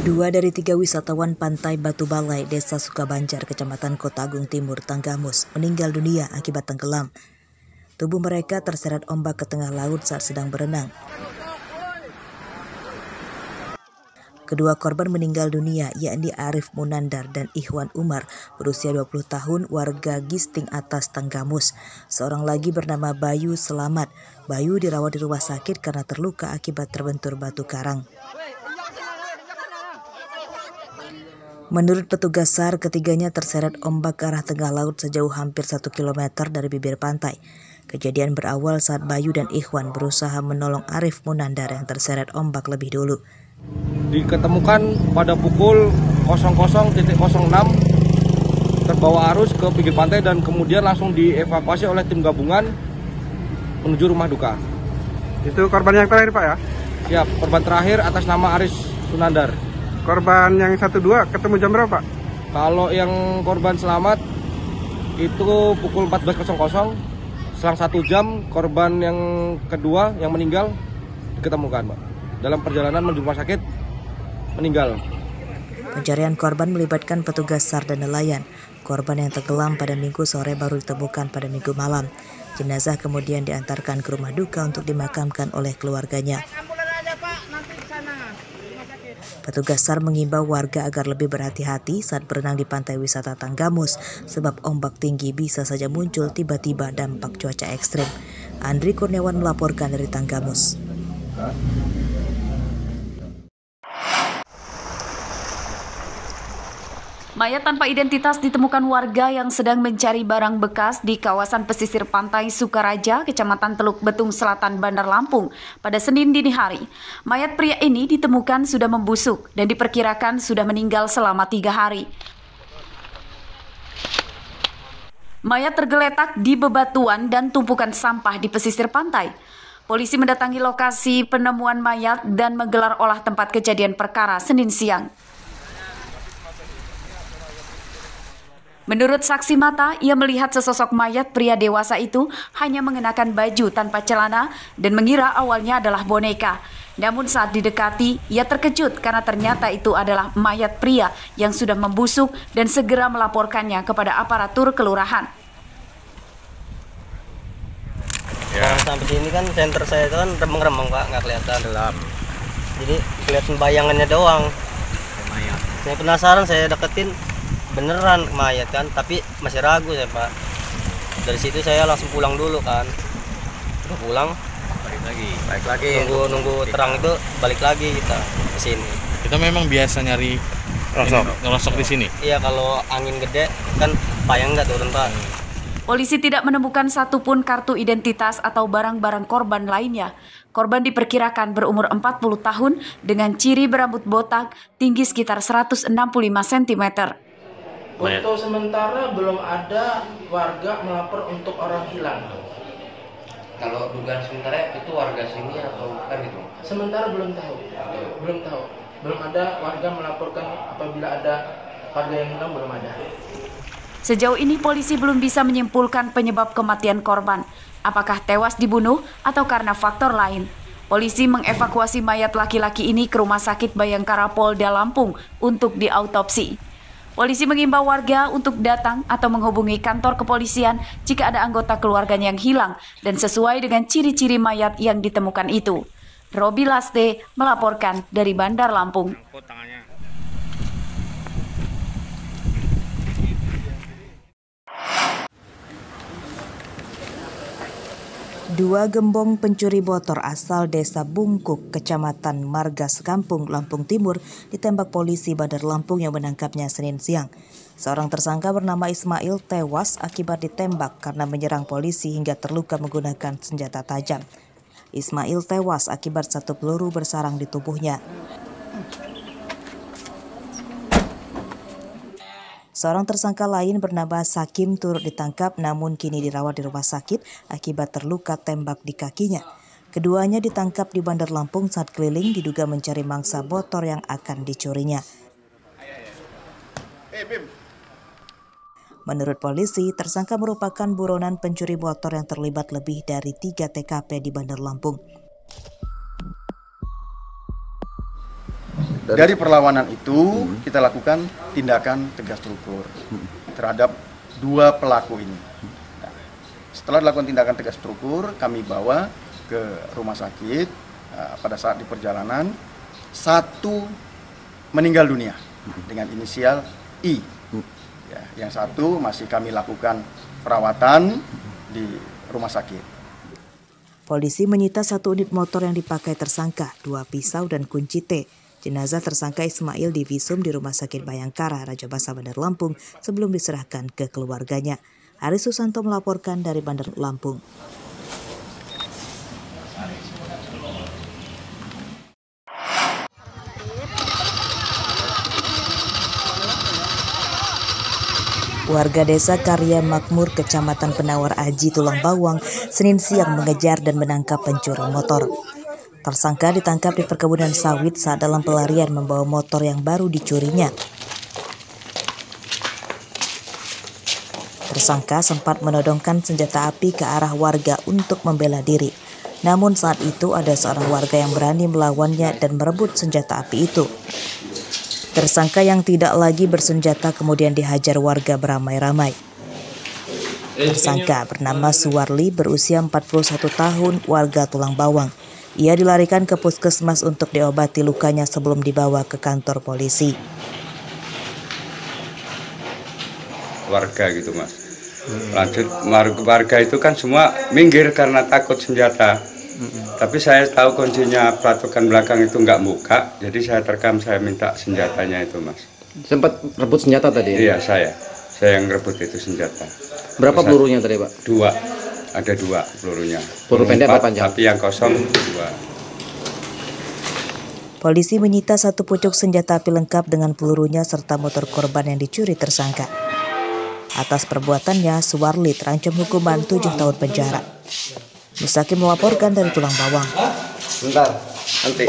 Dua dari tiga wisatawan pantai Batu Balai, Desa Sukabanjar, Kecamatan Kota Agung Timur, Tanggamus, meninggal dunia akibat tenggelam. Tubuh mereka terseret ombak ke tengah laut saat sedang berenang. Kedua korban meninggal dunia, yakni Arif Munandar dan Ikhwan Umar, berusia 20 tahun, warga Gisting Atas, Tanggamus. Seorang lagi bernama Bayu Selamat. Bayu dirawat di rumah sakit karena terluka akibat terbentur batu karang. Menurut petugas SAR, ketiganya terseret ombak ke arah tengah laut sejauh hampir 1 km dari bibir pantai. Kejadian berawal saat Bayu dan Ikhwan berusaha menolong Arif Munandar yang terseret ombak lebih dulu. Diketemukan pada pukul 00.06 terbawa arus ke pinggir pantai dan kemudian langsung dievakuasi oleh tim gabungan menuju rumah duka. Itu korban yang terakhir, Pak, ya? Siap, korban terakhir atas nama Aris Sunandar. Korban yang 1-2 ketemu jam berapa, Pak? Kalau yang korban selamat itu pukul 14.00. Selang 1 jam korban yang kedua yang meninggal diketemukan, Pak. Dalam perjalanan menuju rumah sakit meninggal. Pencarian korban melibatkan petugas SAR dan nelayan. Korban yang tenggelam pada Minggu sore baru ditemukan pada Minggu malam. Jenazah kemudian diantarkan ke rumah duka untuk dimakamkan oleh keluarganya. Petugas SAR mengimbau warga agar lebih berhati-hati saat berenang di pantai wisata Tanggamus, sebab ombak tinggi bisa saja muncul tiba-tiba dampak cuaca ekstrim. Andri Kurniawan melaporkan dari Tanggamus. Mayat tanpa identitas ditemukan warga yang sedang mencari barang bekas di kawasan pesisir pantai Sukaraja, Kecamatan Teluk Betung Selatan, Bandar Lampung pada Senin dini hari. Mayat pria ini ditemukan sudah membusuk dan diperkirakan sudah meninggal selama 3 hari. Mayat tergeletak di bebatuan dan tumpukan sampah di pesisir pantai. Polisi mendatangi lokasi penemuan mayat dan menggelar olah tempat kejadian perkara Senin siang. Menurut saksi mata, ia melihat sesosok mayat pria dewasa itu hanya mengenakan baju tanpa celana dan mengira awalnya adalah boneka. Namun saat didekati, ia terkejut karena ternyata itu adalah mayat pria yang sudah membusuk dan segera melaporkannya kepada aparatur kelurahan. Ya. Sampai sini kan senter saya itu kan remeng-remeng, Pak, nggak kelihatan. Gelap. Jadi kelihatan bayangannya doang. Mayat. Saya penasaran, saya deketin. Beneran mayat kan, tapi masih ragu saya, Pak. Dari situ saya langsung pulang dulu kan. Udah pulang, balik lagi. Nunggu terang itu balik lagi kita ke sini. Kita memang biasa nyari rosok di sini. Iya, kalau angin gede kan payang nggak turun, Pak. Polisi tidak menemukan satupun kartu identitas atau barang-barang korban lainnya. Korban diperkirakan berumur 40 tahun dengan ciri berambut botak, tinggi sekitar 165 cm. Untuk sementara belum ada warga melapor untuk orang hilang. Kalau dugaan sementara itu warga sini atau bukan gitu? Sementara belum tahu. Belum ada warga melaporkan apabila ada warga yang hilang, belum ada. Sejauh ini polisi belum bisa menyimpulkan penyebab kematian korban. Apakah tewas dibunuh atau karena faktor lain? Polisi mengevakuasi mayat laki-laki ini ke Rumah Sakit Bayangkara Polda Lampung untuk diautopsi. Polisi mengimbau warga untuk datang atau menghubungi kantor kepolisian jika ada anggota keluarganya yang hilang dan sesuai dengan ciri-ciri mayat yang ditemukan itu. Robi Laste melaporkan dari Bandar Lampung. Dua gembong pencuri motor asal Desa Bungkuk, Kecamatan Margas Kampung, Lampung Timur, ditembak polisi Bandar Lampung yang menangkapnya Senin siang. Seorang tersangka bernama Ismail tewas akibat ditembak karena menyerang polisi hingga terluka menggunakan senjata tajam. Ismail tewas akibat 1 peluru bersarang di tubuhnya. Seorang tersangka lain bernama Sakim turut ditangkap namun kini dirawat di rumah sakit akibat terluka tembak di kakinya. Keduanya ditangkap di Bandar Lampung saat keliling diduga mencari mangsa motor yang akan dicurinya. Menurut polisi, tersangka merupakan buronan pencuri motor yang terlibat lebih dari 3 TKP di Bandar Lampung. Dari perlawanan itu kita lakukan tindakan tegas terukur terhadap 2 pelaku ini. Nah, setelah dilakukan tindakan tegas terukur, kami bawa ke rumah sakit. Pada saat di perjalanan, 1 meninggal dunia dengan inisial I. Ya, yang 1 masih kami lakukan perawatan di rumah sakit. Polisi menyita 1 unit motor yang dipakai tersangka, 2 pisau dan kunci T. Jenazah tersangka Ismail divisum di Rumah Sakit Bayangkara, Raja Basa, Bandar Lampung sebelum diserahkan ke keluarganya. Aris Susanto melaporkan dari Bandar Lampung. Warga desa Karya Makmur, Kecamatan Penawar Aji, Tulang Bawang, Senin siang mengejar dan menangkap pencuri motor. Tersangka ditangkap di perkebunan sawit saat dalam pelarian membawa motor yang baru dicurinya. Tersangka sempat menodongkan senjata api ke arah warga untuk membela diri. Namun saat itu ada seorang warga yang berani melawannya dan merebut senjata api itu. Tersangka yang tidak lagi bersenjata kemudian dihajar warga beramai-ramai. Tersangka bernama Suwarli, berusia 41 tahun, warga Tulang Bawang. Ia dilarikan ke puskesmas untuk diobati lukanya sebelum dibawa ke kantor polisi. Warga gitu Mas. Lanjut warga itu kan semua minggir karena takut senjata. Tapi saya tahu kuncinya pelatukan belakang itu nggak buka, jadi saya terekam, saya minta senjatanya itu Mas. Sempat rebut senjata tadi? Iya, saya yang rebut itu senjata. Berapa pelurunya tadi Pak? 2. Ada 2 pelurunya. Peluru pendek apa panjang? Tapi yang kosong 2. Polisi menyita 1 pucuk senjata api lengkap dengan pelurunya serta motor korban yang dicuri tersangka. Atas perbuatannya, Suwarli terancam hukuman 7 tahun penjara. Musaki melaporkan dari Tulang Bawang. Bentar, nanti.